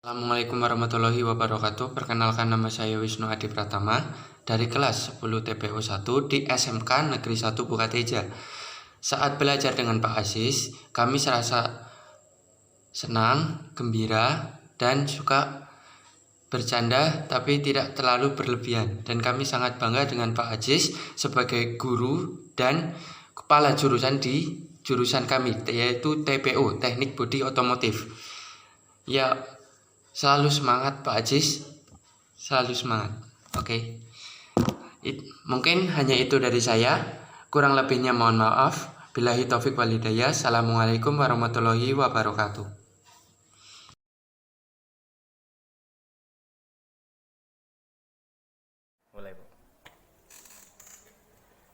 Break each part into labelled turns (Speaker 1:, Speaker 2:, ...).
Speaker 1: Assalamualaikum warahmatullahi wabarakatuh. Perkenalkan, nama saya Wisnu Adi Pratama dari kelas 10 TPO 1 di SMK Negeri 1 Bukateja. Saat belajar dengan Pak Aziz, kami serasa senang, gembira, dan suka bercanda tapi tidak terlalu berlebihan. Dan kami sangat bangga dengan Pak Aziz sebagai guru dan kepala jurusan di jurusan kami, yaitu TPO, Teknik Bodi Otomotif. Ya, selalu semangat Pak Aziz, selalu semangat. Oke. Mungkin hanya itu dari saya. Kurang lebihnya mohon maaf. Billahi taufik wal hidayah. Assalamualaikum warahmatullahi wabarakatuh.
Speaker 2: Mulai, Bu.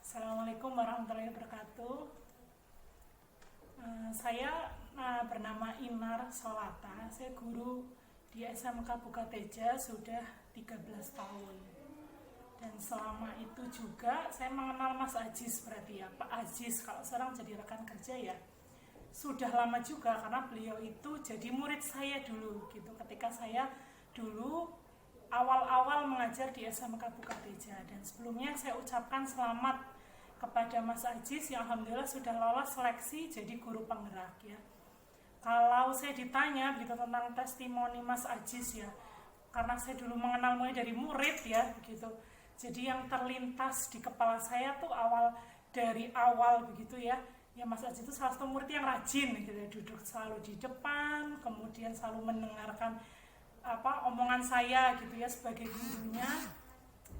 Speaker 3: Assalamualaikum warahmatullahi wabarakatuh. Saya bernama Inar Solata. Saya guru di SMK Bukateja sudah 13 tahun. Dan selama itu juga saya mengenal Mas Aziz, berarti ya Pak Aziz, kalau sekarang jadi rekan kerja ya. Sudah lama juga karena beliau itu jadi murid saya dulu gitu. Ketika saya dulu awal-awal mengajar di SMK Bukateja, dan sebelumnya saya ucapkan selamat kepada Mas Aziz yang alhamdulillah sudah lolos seleksi jadi guru penggerak ya. Kalau saya ditanya gitu tentang testimoni Mas Aziz ya, karena saya dulu mengenal mulai dari murid ya begitu. Jadi yang terlintas di kepala saya tuh dari awal begitu ya. Ya Mas Aziz itu salah satu murid yang rajin gitu ya, duduk selalu di depan, kemudian selalu mendengarkan omongan saya gitu ya sebagai gurunya.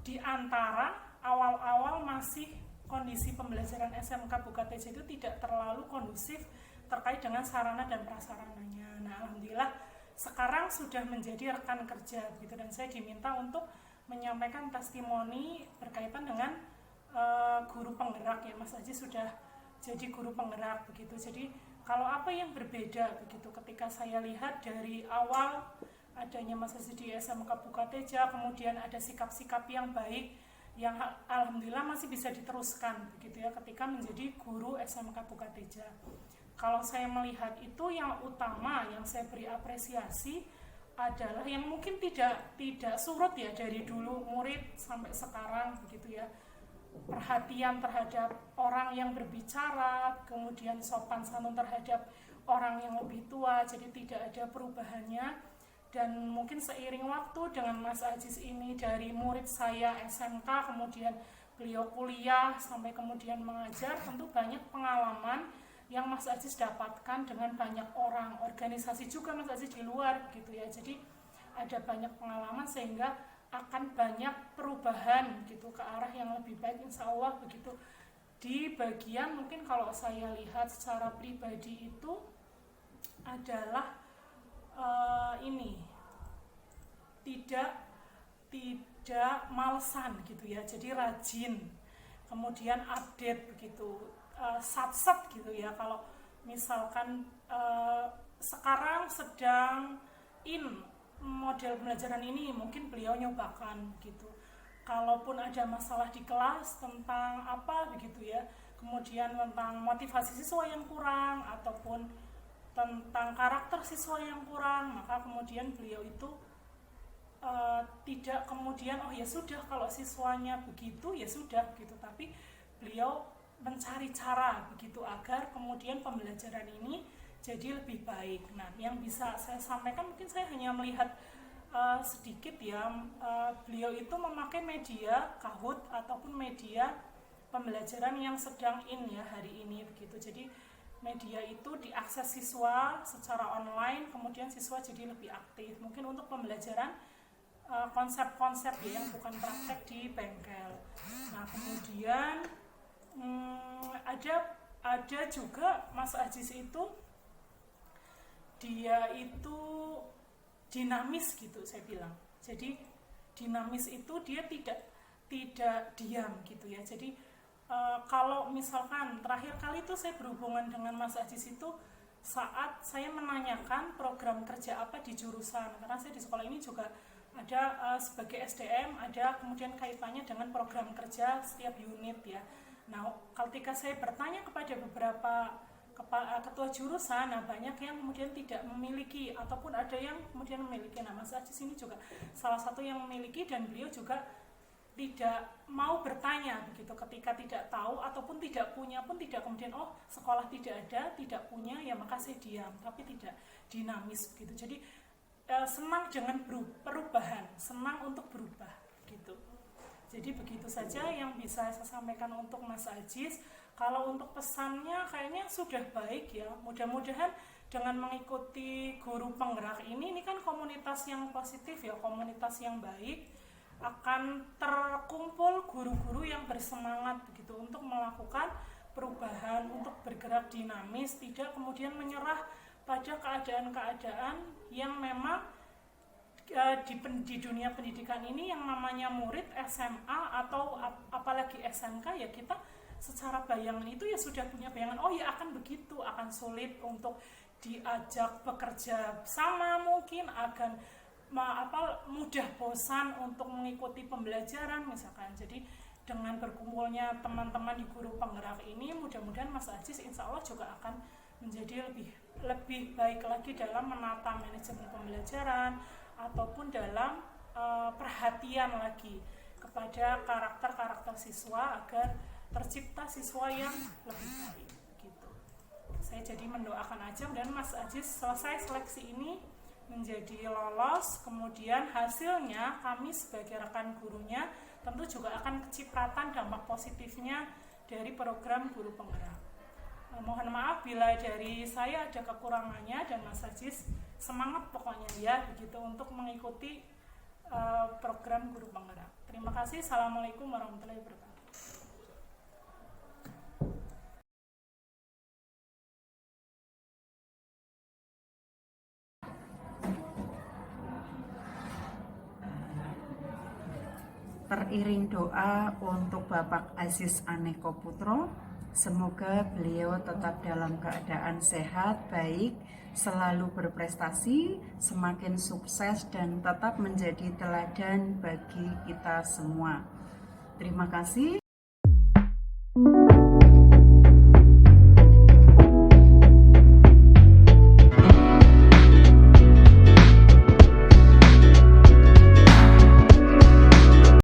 Speaker 3: Di antara awal-awal masih kondisi pembelajaran SMK Bukateja itu tidak terlalu kondusif terkait dengan sarana dan prasarananya. Nah, alhamdulillah sekarang sudah menjadi rekan kerja gitu, dan saya diminta untuk menyampaikan testimoni berkaitan dengan guru penggerak ya. Mas Aziz sudah jadi guru penggerak begitu. Jadi kalau apa yang berbeda begitu ketika saya lihat dari awal adanya Mas Aziz di SMK Bukateja, kemudian ada sikap-sikap yang baik yang alhamdulillah masih bisa diteruskan begitu ya ketika menjadi guru SMK Bukateja. Kalau saya melihat itu, yang utama yang saya beri apresiasi adalah yang mungkin tidak surut ya dari dulu murid sampai sekarang begitu ya. Perhatian terhadap orang yang berbicara, kemudian sopan santun terhadap orang yang lebih tua, jadi tidak ada perubahannya. Dan mungkin seiring waktu dengan Mas Aziz ini dari murid saya SMK, kemudian beliau kuliah sampai kemudian mengajar, tentu banyak pengalaman yang Mas Aziz dapatkan dengan banyak orang, organisasi juga Mas Aziz di luar gitu ya. Jadi ada banyak pengalaman sehingga akan banyak perubahan gitu ke arah yang lebih baik insya Allah begitu. Di bagian mungkin kalau saya lihat secara pribadi itu adalah ini tidak malesan gitu ya, jadi rajin, kemudian update begitu, sat gitu ya. Kalau misalkan sekarang sedang model pembelajaran ini, mungkin beliau nyobakan gitu. Kalaupun ada masalah di kelas tentang apa begitu ya, kemudian tentang motivasi siswa yang kurang ataupun tentang karakter siswa yang kurang, maka kemudian beliau itu tidak kemudian oh ya sudah kalau siswanya begitu ya sudah gitu, tapi beliau mencari cara begitu agar kemudian pembelajaran ini jadi lebih baik. Nah, yang bisa saya sampaikan mungkin saya hanya melihat sedikit ya, beliau itu memakai media Kahoot ataupun media pembelajaran yang sedang ya hari ini begitu. Jadi media itu diakses siswa secara online, kemudian siswa jadi lebih aktif mungkin untuk pembelajaran konsep-konsep ya, yang bukan praktek di bengkel. Nah, kemudian ada juga Mas Aziz itu dia itu dinamis gitu saya bilang. Jadi dinamis itu dia tidak diam gitu ya. Jadi kalau misalkan terakhir kali itu saya berhubungan dengan Mas Aziz itu saat saya menanyakan program kerja apa di jurusan, karena saya di sekolah ini juga ada sebagai SDM, ada kemudian kaitannya dengan program kerja setiap unit ya. Nah, ketika saya bertanya kepada beberapa ketua jurusan. Nah, banyak yang kemudian tidak memiliki, ataupun ada yang kemudian memiliki. Nah, Mas Ajis ini juga salah satu yang memiliki, dan beliau juga tidak mau bertanya begitu ketika tidak tahu ataupun tidak punya pun, tidak kemudian sekolah tidak ada, tidak punya, ya maka saya diam, tapi tidak dinamis begitu. Jadi senang dengan perubahan, senang untuk berubah gitu. Jadi begitu saja yang bisa saya sampaikan untuk Mas Ajis. Kalau untuk pesannya kayaknya sudah baik ya. Mudah-mudahan dengan mengikuti guru penggerak ini kan komunitas yang positif ya, komunitas yang baik, akan terkumpul guru-guru yang bersemangat begitu untuk melakukan perubahan, untuk bergerak dinamis, tidak kemudian menyerah pada keadaan-keadaan yang memang di dunia pendidikan ini yang namanya murid SMA atau apalagi SMK, ya kita secara bayangan itu ya sudah punya bayangan, ya akan begitu, akan sulit untuk diajak bekerja sama, mungkin akan mudah bosan untuk mengikuti pembelajaran misalkan. Jadi dengan berkumpulnya teman-teman di guru penggerak ini, mudah-mudahan Mas Ajis insya Allah juga akan menjadi lebih baik lagi dalam menata manajemen pembelajaran, ataupun dalam perhatian lagi kepada karakter-karakter siswa agar tercipta siswa yang lebih baik gitu. Saya jadi mendoakan aja dan Mas Ajis selesai seleksi ini menjadi lolos, kemudian hasilnya kami sebagai rekan gurunya tentu juga akan kecipratan dampak positifnya dari program guru penggerak. Mohon maaf bila dari saya ada kekurangannya, dan Mas Ajis semangat pokoknya ya begitu untuk mengikuti program guru penggerak. Terima kasih. Assalamualaikum warahmatullahi wabarakatuh.
Speaker 2: Teriring doa untuk Bapak Aziz Aneko Putro, semoga beliau tetap dalam keadaan sehat, baik, selalu berprestasi, semakin sukses, dan tetap menjadi teladan bagi kita semua. Terima kasih.